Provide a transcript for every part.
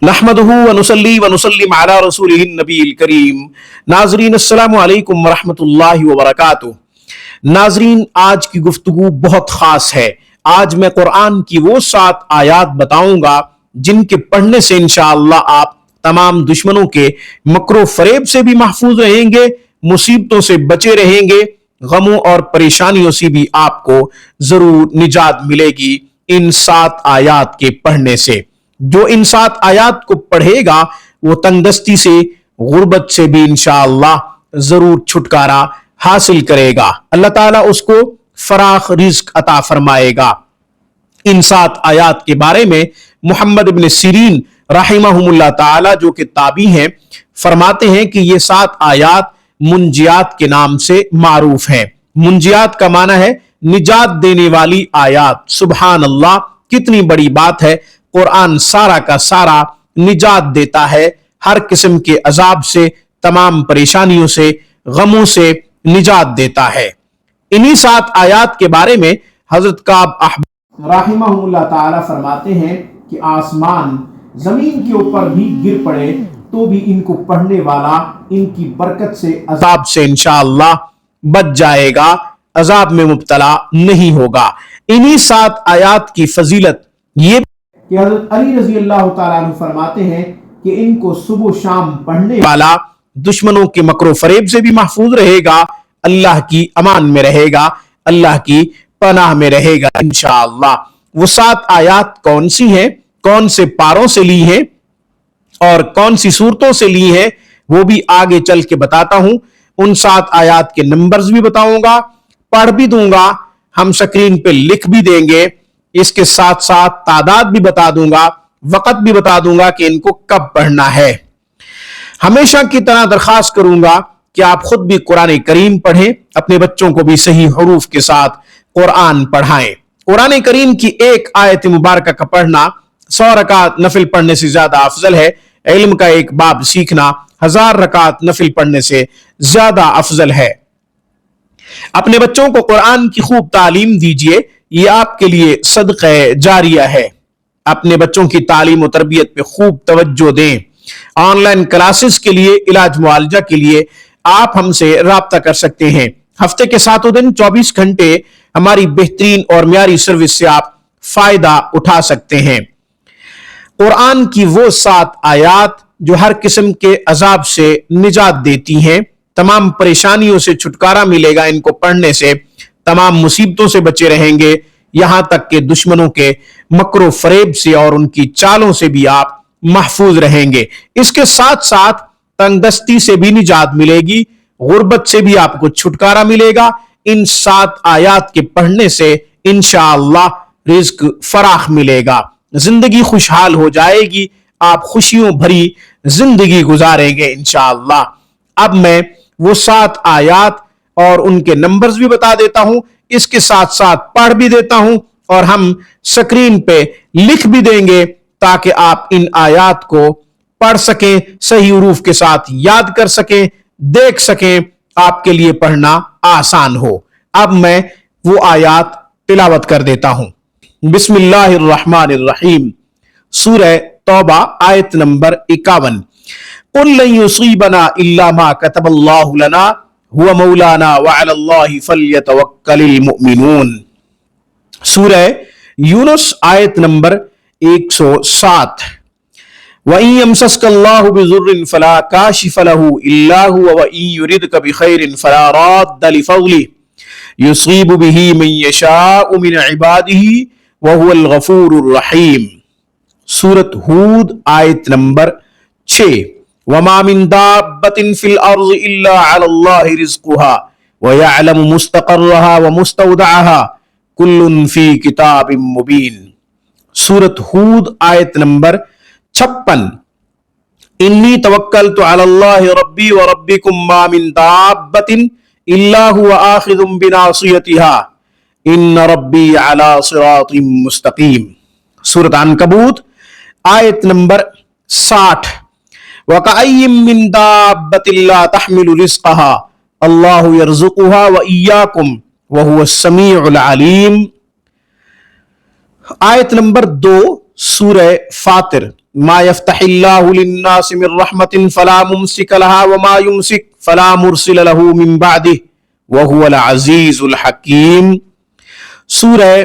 नहमदुहु व नुसल्ली व नुसल्लिम अला रसूलिहिन नबील करीम। नाज़रीन अस्सलामु अलैकुम व रहमतुल्लाहि व बरकातुहू। नाज़रीन, आज की गुफ्तगू बहुत खास है। आज मैं कुरान की वो 7 आयात बताऊंगा जिनके पढ़ने से इंशाअल्लाह आप तमाम दुश्मनों के मकरो फरेब से भी महफूज रहेंगे, मुसीबतों से बचे रहेंगे, गमों और परेशानियों से भी आपको जरूर निजात मिलेगी इन 7 आयात के पढ़ने से। जो इन 7 आयात को पढ़ेगा वो तंगदस्ती से, गुर्बत से भी इंशाअल्लाह जरूर छुटकारा हासिल करेगा। अल्लाह ताला उसको फराख रिज्क अता फरमाएगा। इन 7 आयात के बारे में मुहम्मद इब्न सिरीन रहिमहुमुल्लाह ताला, जो कि ताबी हैं, फरमाते हैं कि ये 7 आयात मुंजियात के नाम से मारूफ हैं। मुंजियात का माना है निजात देने वाली आयात। सुभान अल्लाह, कितनी बड़ी बात है। कुरान सारा का सारा निजात देता है, हर किस्म के अजाब से, तमाम परेशानियों से, गमों से निजात देता है। इन्हीं 7 आयात के बारे में हजरत काब रहमहुल्लाह ताला फरमाते हैं कि आसमान जमीन के ऊपर भी गिर पड़े तो भी इनको पढ़ने वाला इनकी बरकत से, अजाब से इंशाअल्लाह बच जाएगा, अजाब में मुब्तला नहीं होगा। इन्हीं 7 आयात की फजीलत ये कि हज़रत अली रज़ी अल्लाह तआला अन्हु फरमाते हैं कि इनको सुबह शाम पढ़ने वाला दुश्मनों के मकरो फरेब से भी महफूज रहेगा, अल्लाह की अमान में रहेगा, अल्लाह की पनाह में रहेगा इंशाअल्लाह। वो 7 आयात कौन सी हैं, कौन से पारों से ली हैं और कौन सी सूरतों से ली हैं, वो भी आगे चल के बताता हूं। उन 7 आयात के नंबर्स भी बताऊंगा, पढ़ भी दूंगा, हम स्क्रीन पे लिख भी देंगे। इसके साथ साथ तादाद भी बता दूंगा, वक़्त भी बता दूंगा कि इनको कब पढ़ना है। हमेशा की तरह दरखास्त करूंगा कि आप खुद भी कुरान करीम पढ़ें, अपने बच्चों को भी सही हरूफ के साथ कुरान पढ़ाएं। कुरान करीम की एक आयत मुबारक का पढ़ना 100 रकात नफिल पढ़ने से ज्यादा अफजल है। इल्म का एक बाब सीखना 1000 रकात नफिल पढ़ने से ज्यादा अफजल है। अपने बच्चों को कुरान की खूब तालीम दीजिए, ये आपके लिए सदक़े जारिया है। अपने बच्चों की तालीम और तरबियत पे खूब तवज्जो दें। ऑनलाइन क्लासेस के लिए, इलाज मुआलजा के लिए आप हमसे राब्ता कर सकते हैं। हफ्ते के 7 दिन 24 घंटे हमारी बेहतरीन और म्यारी सर्विस से आप फायदा उठा सकते हैं। कुरान की वो 7 आयात जो हर किस्म के अजाब से निजात देती हैं, तमाम परेशानियों से छुटकारा मिलेगा इनको पढ़ने से, तमाम मुसीबतों से बचे रहेंगे, यहां तक के दुश्मनों के मकरो फरेब से और उनकी चालों से भी आप महफूज रहेंगे। इसके साथ साथ तंगदस्ती से भी निजात मिलेगी, गुर्बत से भी आपको छुटकारा मिलेगा। इन 7 आयात के पढ़ने से इंशाअल्लाह रिज्क फराख मिलेगा, जिंदगी खुशहाल हो जाएगी, आप खुशियों भरी जिंदगी गुजारेंगे इंशाअल्लाह। अब मैं वो 7 आयात और उनके नंबर्स भी बता देता हूं, इसके साथ साथ पढ़ भी देता हूं और हम स्क्रीन पे लिख भी देंगे ताकि आप इन आयात को पढ़ सकें, सही हुरूफ के साथ याद कर सकें, देख सकें, आपके लिए पढ़ना आसान हो। अब मैं वो आयात तिलावत कर देता हूं। बिस्मिल्लाहिर्रहमानिर्रहीम। सूरह तौबा आयत नंबर 51। कुल लन युसीबना इल्ला मा कतबल्लाहु लना हुवा मौलाना व अलल्लाहि फल्यतवक्कलिल मुमिनून। सूरह यूनुस आयत नंबर 107। व इन यमसस्कल्लाहु बिजुर्रिन फला काशिफ लहु इल्ला हुवा व इन युरिदक बिखैरिन फला राद्द लिफज़लिहि युसीबु बिही मन यशाउ मिन इबादिही व हुवल गफूरुर रहीम। सूरत हूद आयत नंबर 6। वमा मिन दाब्बतिन फिल अर्ज़ि इल्ला अलल्लाहि रिज़्क़ुहा व यअलमु मुस्तक़र्रहा व मुस्तौदअहा कुल्लुन फी किताबिम मुबीन। सूरत हूद आयत नंबर 56। इन्नी तवक्कलतु अलल्लाहि रब्बी व रब्बिकुम मा मिन दाब्बतिन इल्ला हुवा आखिज़ुम बिनासियतिहा इन्न रब्बी अला सिरातिम मुस्तक़ीम। सूरत अनकबूत आयत नंबर 60। वकअय्यिम मिन दाब्बतिन ला तहमिलु रिज़्क़हा अल्लाहु यर्ज़ुक़ुहा व इय्याकुम व हुवस समीउल अलीम। आयत नंबर 2 सूरह फातिर। मा यफ्तहिल्लाहु लिन्नासि मिर रहमतिन फला मुमसिक लहा व मा युमसिक फला मुरसिल लहू मिन बादिह व हुवल अजीजुल हकीम। सूरह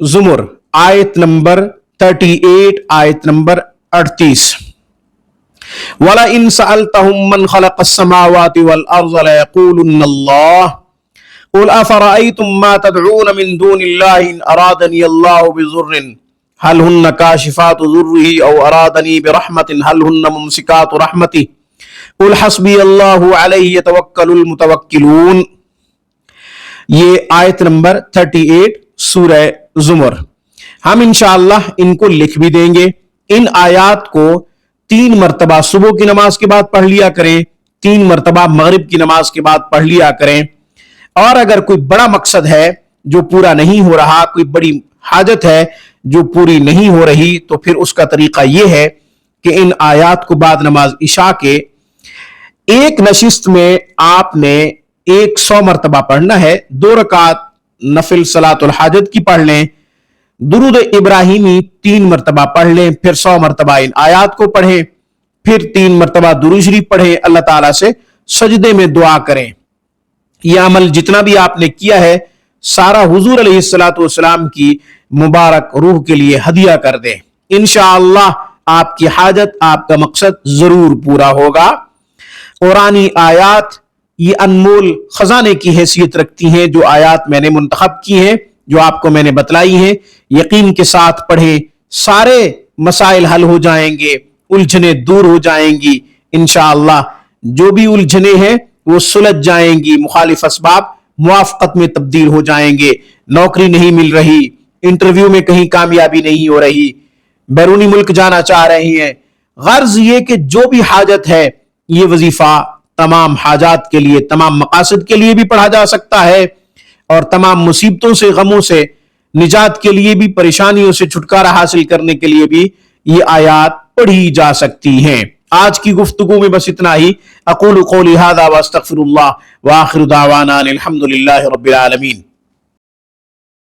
ज़ुमर आयत नंबर 38, आयत नंबर 38। वला इन सअल्तहुम मन खलक़स समावाति वल अर्ज़ लयक़ूलुन्नल्लाह क़ुल अफ़रअय्तुम मा तदऊन मिन दूनिल्लाहि इन अरादनी अल्लाहु बिज़ुर्रिन हल हुन्न काशिफातु ज़ुर्रिही औ अरादनी बिरहमतिन हल हुन्न मुमसिकातु रहमतिही क़ुल हस्बी अल्लाहु अलैहि यतवक्कलुल मुतवक्किलून। ये आयत नंबर 38 सूरह ज़ुमर। हम इंशाअल्लाह इनको लिख भी देंगे। इन आयात को 3 मरतबा सुबह की नमाज के बाद पढ़ लिया करें, 3 मरतबा मगरिब की नमाज के बाद पढ़ लिया करें। और अगर कोई बड़ा मकसद है जो पूरा नहीं हो रहा, कोई बड़ी हाजत है जो पूरी नहीं हो रही, तो फिर उसका तरीका यह है कि इन आयात को बाद नमाज इशा के एक नशिस्त में आपने 100 मरतबा पढ़ना है। 2 रकात नफिल सलातुल हाजत की पढ़ लें, दुरूद इब्राहिमी 3 मरतबा पढ़ लें, फिर 100 मरतबा इन आयात को पढ़ें, फिर 3 मरतबा दुरूद शरीफ पढ़ें, अल्लाह ताला से सजदे में दुआ करें। यह अमल जितना भी आपने किया है सारा हुजूर अलैहिस्सलातु वस्सलाम की मुबारक रूह के लिए हदिया कर दें। इंशाअल्लाह आपकी हाजत, आपका मकसद जरूर पूरा होगा। कुरानी आयात ये अनमोल खजाने की हैसियत रखती हैं। जो आयात मैंने मुंतखब की हैं, जो आपको मैंने बतलाई हैं, यकीन के साथ पढ़ें, सारे मसाइल हल हो जाएंगे, उलझने दूर हो जाएंगी। इंशाअल्लाह जो भी उलझने हैं वो सुलझ जाएंगी, मुखालिफ असबाब मुआफ़क़त में तब्दील हो जाएंगे। नौकरी नहीं मिल रही, इंटरव्यू में कहीं कामयाबी नहीं हो रही, बैरूनी मुल्क जाना चाह रहे हैं, गर्ज ये कि जो भी हाजत है ये वजीफा तमाम हाजात के लिए, तमाम मकासद के लिए भी पढ़ा जा सकता है और तमाम मुसीबतों से, गमों से निजात के लिए भी, परेशानियों से छुटकारा हासिल करने के लिए भी ये आयात पढ़ी जा सकती हैं। आज की गुफ्तगू में बस इतना ही। अक़ूलु क़ौली हाज़ा व अस्तग़फ़िरुल्लाह व आख़िरु दावाना अनिल हम्दुलिल्लाहि रब्बिल आलमीन।